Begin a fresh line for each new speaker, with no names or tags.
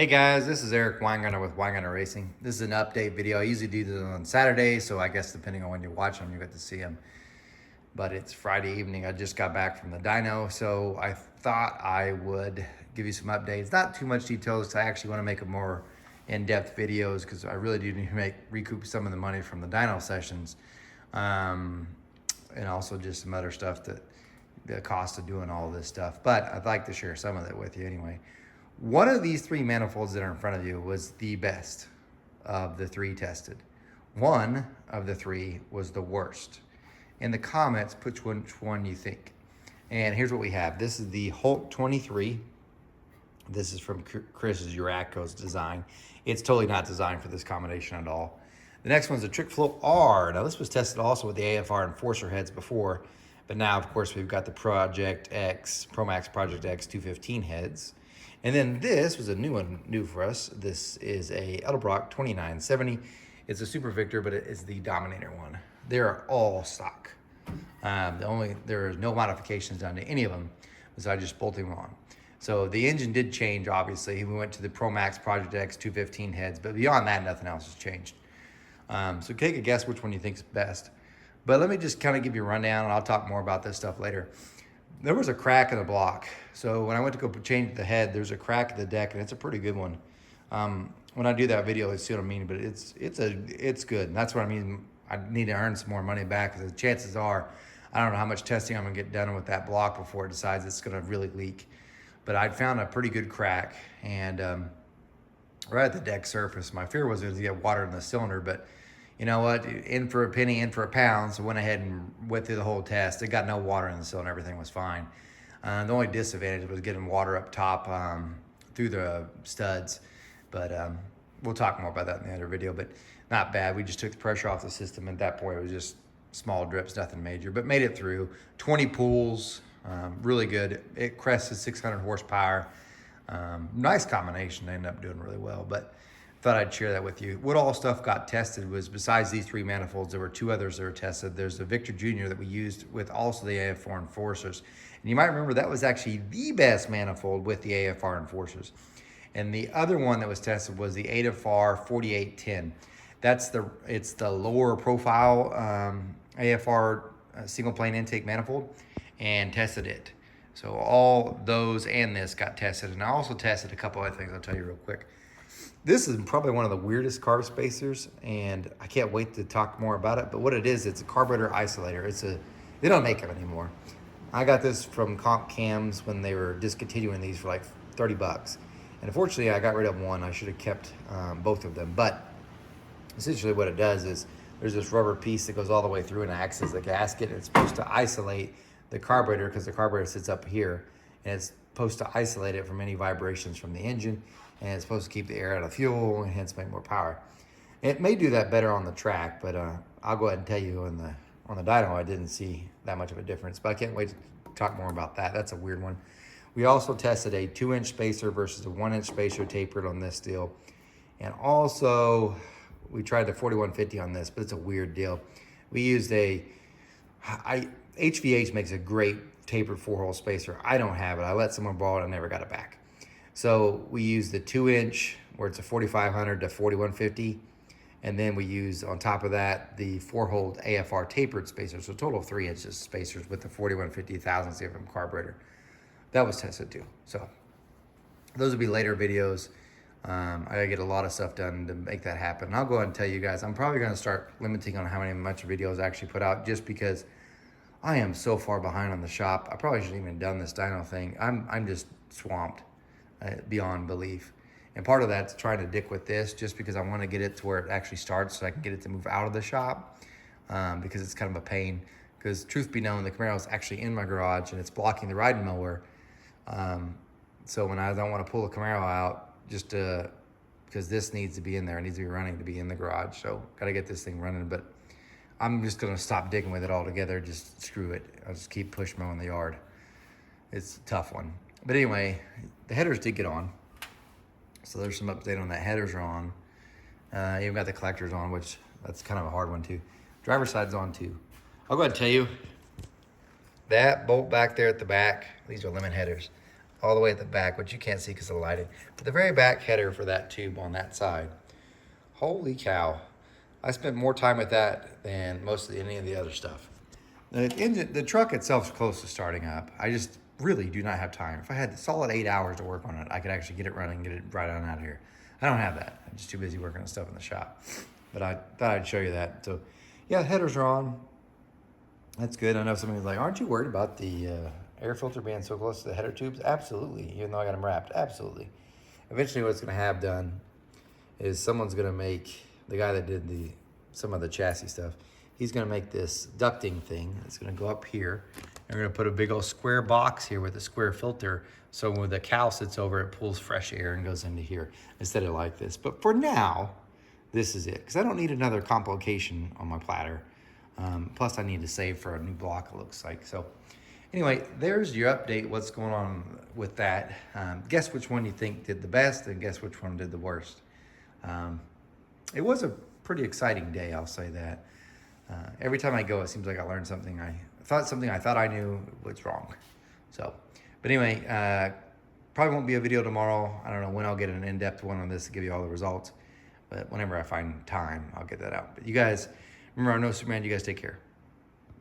Hey guys, this is Eric Weingartner with Weingartner Racing. This is an update video. I usually do this on Saturday, so I guess depending on when you watch them, you get to see them. But it's Friday evening. I just got back from the dyno, so I thought I would give you some updates. Not too much details. I actually want to make a more in-depth videos because I really do need to recoup some of the money from the dyno sessions, and also just some other stuff that the cost of doing all this stuff. But I'd like to share some of it with you anyway. One of these three manifolds that are in front of you was the best of the three tested. One of the three was the worst. In the comments, put which one you think. And here's what we have. This is the Hulk 23. This is from Chris's Uraco's design. It's totally not designed for this combination at all. The next one's the Trick Flow R. Now this was tested also with the AFR Enforcer heads before, but now of course we've got the ProMax Project X 215 heads. And then this was a new for us. This is a Edelbrock 2970. It's a Super Victor, but it is the Dominator one. They're all stock. There are no modifications done to any of them, besides just bolting them on. So the engine did change, obviously. We went to the ProMax Project X 215 heads, but beyond that, nothing else has changed. So take a guess which one you think is best. But let me just kind of give you a rundown, and I'll talk more about this stuff later. There was a crack in the block. So when I went to go change the head, there's a crack in the deck, and it's a pretty good one. When I do that video, you see what I mean, but it's good. And that's what I mean. I need to earn some more money back, because the chances are, I don't know how much testing I'm gonna get done with that block before it decides it's gonna really leak. But I found a pretty good crack, and right at the deck surface. My fear was it was gonna get water in the cylinder, but you know what? In for a penny, in for a pound. So went ahead and went through the whole test. It got no water in the cylinder. Everything was fine. The only disadvantage was getting water up top through the studs. But we'll talk more about that in the other video. But not bad. We just took the pressure off the system. At that point, it was just small drips, nothing major. But made it through. 20 pulls, really good. It crested 600 horsepower. Nice combination. They ended up doing really well. But thought I'd share that with you. What all stuff got tested was, besides these three manifolds, there were two others that were tested. There's the Victor Jr. that we used with also the AFR Enforcers. And you might remember that was actually the best manifold with the AFR Enforcers. And the other one that was tested was the AFR 4810. It's the lower profile AFR single plane intake manifold, and tested it. So all those and this got tested. And I also tested a couple other things I'll tell you real quick. This is probably one of the weirdest carb spacers, and I can't wait to talk more about it. But what it is, it's a carburetor isolator. They don't make them anymore. I got this from Comp Cams when they were discontinuing these for like 30 bucks. And unfortunately, I got rid of one. I should have kept both of them. But essentially what it does is there's this rubber piece that goes all the way through and acts as the gasket. It's supposed to isolate the carburetor, because the carburetor sits up here, and it's supposed to isolate it from any vibrations from the engine. And it's supposed to keep the air out of fuel and hence make more power. It may do that better on the track, but I'll go ahead and tell you on the dyno, I didn't see that much of a difference. But I can't wait to talk more about that. That's a weird one. We also tested a 2-inch spacer versus a 1-inch spacer tapered on this deal. And also, we tried the 4150 on this, but it's a weird deal. We used HVH makes a great tapered 4-hole spacer. I don't have it. I let someone borrow it. I never got it back. So we use the 2-inch, where it's a 4500 to 4150, and then we use on top of that the 4-hole AFR tapered spacer. So a total of 3 inches spacers with the 4150 thousandths of carburetor. That was tested too. So those will be later videos. I gotta get a lot of stuff done to make that happen. And I'll go ahead and tell you guys, I'm probably gonna start limiting on how much videos I actually put out, just because I am so far behind on the shop. I probably shouldn't even done this dyno thing. I'm just swamped. Beyond belief. And part of that's trying to dick with this, just because I want to get it to where it actually starts, so I can get it to move out of the shop, because it's kind of a pain. Because truth be known, the Camaro is actually in my garage, and it's blocking the riding mower. So when I don't want to pull the Camaro out, just because this needs to be in there, it needs to be running to be in the garage. So got to get this thing running. But I'm just going to stop digging with it altogether. Just screw it. I'll just keep push mowing the yard. It's a tough one. But anyway, the headers did get on. So there's some update on that. Headers are on. Even got the collectors on, which that's kind of a hard one too. Driver's side's on too. I'll go ahead and tell you, that bolt back there at the back, these are limit headers. all the way at the back, which you can't see because of the lighting. But the very back header for that tube on that side, holy cow. I spent more time with that than most of any of the other stuff. The truck itself is close to starting up. I just really do not have time. If I had solid 8 hours to work on it, I could actually get it running, get it right on out of here. I don't have that. I'm just too busy working on stuff in the shop. But I thought I'd show you that. So yeah, headers are on. That's good. I know somebody's like, aren't you worried about the air filter being so close to the header tubes? Absolutely. Even though I got them wrapped, absolutely. Eventually what it's going to have done is someone's going to make, the guy that did some of the chassis stuff, he's going to make this ducting thing. It's going to go up here. And we're going to put a big old square box here with a square filter. So when the cow sits over, it pulls fresh air and goes into here instead of like this. But for now, this is it. Because I don't need another complication on my platter. Plus I need to save for a new block, it looks like. So anyway, there's your update, what's going on with that. Guess which one you think did the best and guess which one did the worst. It was a pretty exciting day, I'll say that. Every time I go, it seems like I learned something. I thought I knew was wrong. So, but anyway, probably won't be a video tomorrow. I don't know when I'll get an in-depth one on this to give you all the results. But whenever I find time, I'll get that out. But you guys, remember, I'm no Superman. You guys take care.